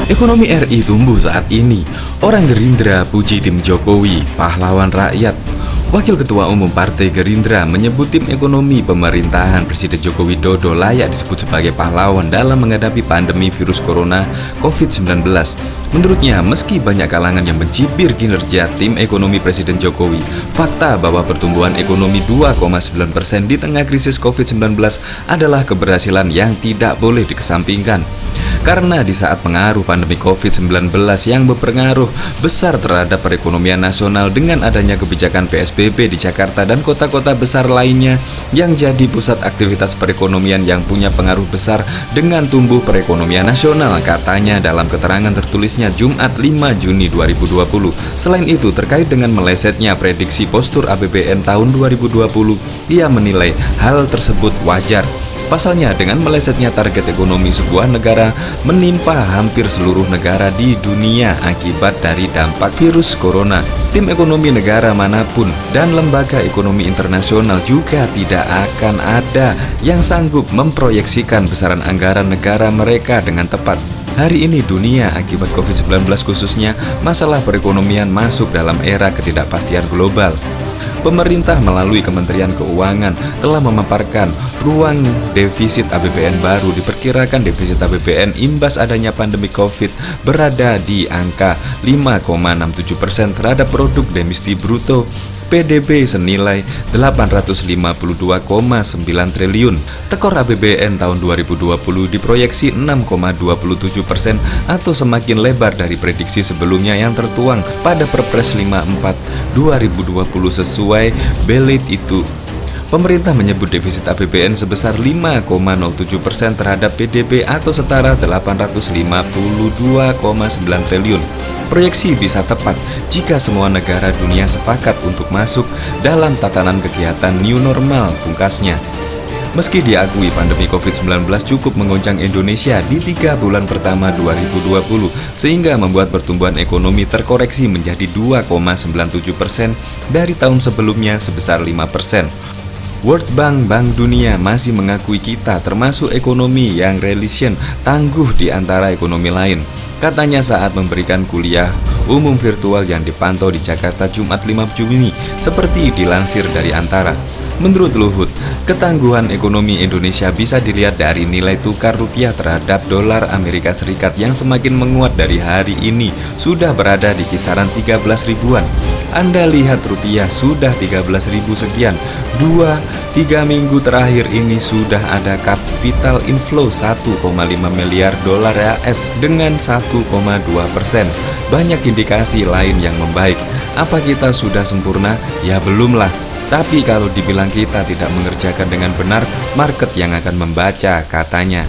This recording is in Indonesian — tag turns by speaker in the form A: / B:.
A: Ekonomi RI tumbuh saat ini. Orang Gerindra puji tim Jokowi, pahlawan rakyat. Wakil Ketua Umum Partai Gerindra menyebut tim ekonomi pemerintahan Presiden Joko Widodo layak disebut sebagai pahlawan dalam menghadapi pandemi virus corona COVID-19. Menurutnya, meski banyak kalangan yang mencibir kinerja tim ekonomi Presiden Jokowi, fakta bahwa pertumbuhan ekonomi 2,9% di tengah krisis COVID-19 adalah keberhasilan yang tidak boleh dikesampingkan. Karena di saat pengaruh pandemi COVID-19 yang berpengaruh besar terhadap perekonomian nasional dengan adanya kebijakan PSBB di Jakarta dan kota-kota besar lainnya yang jadi pusat aktivitas perekonomian yang punya pengaruh besar dengan tumbuh perekonomian nasional, katanya dalam keterangan tertulisnya Jumat 5 Juni 2020. Selain itu, terkait dengan melesetnya prediksi postur APBN tahun 2020, ia menilai hal tersebut wajar. Pasalnya, dengan melesetnya target ekonomi sebuah negara menimpa hampir seluruh negara di dunia akibat dari dampak virus corona. Tim ekonomi negara manapun dan lembaga ekonomi internasional juga tidak akan ada yang sanggup memproyeksikan besaran anggaran negara mereka dengan tepat. Hari ini dunia akibat COVID-19 khususnya masalah perekonomian masuk dalam era ketidakpastian global. Pemerintah melalui Kementerian Keuangan telah memaparkan ruang defisit APBN baru. Diperkirakan defisit APBN imbas adanya pandemi COVID berada di angka 5,67% terhadap produk domestik bruto PDB senilai 852,9 triliun. Tekor APBN tahun 2020 diproyeksi 6,27% atau semakin lebar dari prediksi sebelumnya yang tertuang pada Perpres 54 2020 sesuai belit itu. Pemerintah menyebut defisit APBN sebesar 5,07% terhadap PDB atau setara 852,9 triliun. Proyeksi bisa tepat jika semua negara dunia sepakat untuk masuk dalam tatanan kegiatan new normal, pungkasnya. Meski diakui pandemi COVID-19 cukup menggoncang Indonesia di 3 bulan pertama 2020 sehingga membuat pertumbuhan ekonomi terkoreksi menjadi 2,97% dari tahun sebelumnya sebesar 5%. World Bank, Bank Dunia masih mengakui kita termasuk ekonomi yang resilient tangguh di antara ekonomi lain. Katanya saat memberikan kuliah umum virtual yang dipantau di Jakarta Jumat 5 Juni, seperti dilansir dari Antara. Menurut Luhut, ketangguhan ekonomi Indonesia bisa dilihat dari nilai tukar rupiah terhadap dolar Amerika Serikat yang semakin menguat dari hari ini, sudah berada di kisaran 13 ribuan. Anda lihat rupiah sudah 13.000 sekian. 2-3 minggu terakhir ini sudah ada capital inflow 1,5 miliar dolar AS dengan 1,2%. Banyak indikasi lain yang membaik. Apa kita sudah sempurna? Ya belumlah. Tapi kalau dibilang kita tidak mengerjakan dengan benar, market yang akan membaca, katanya.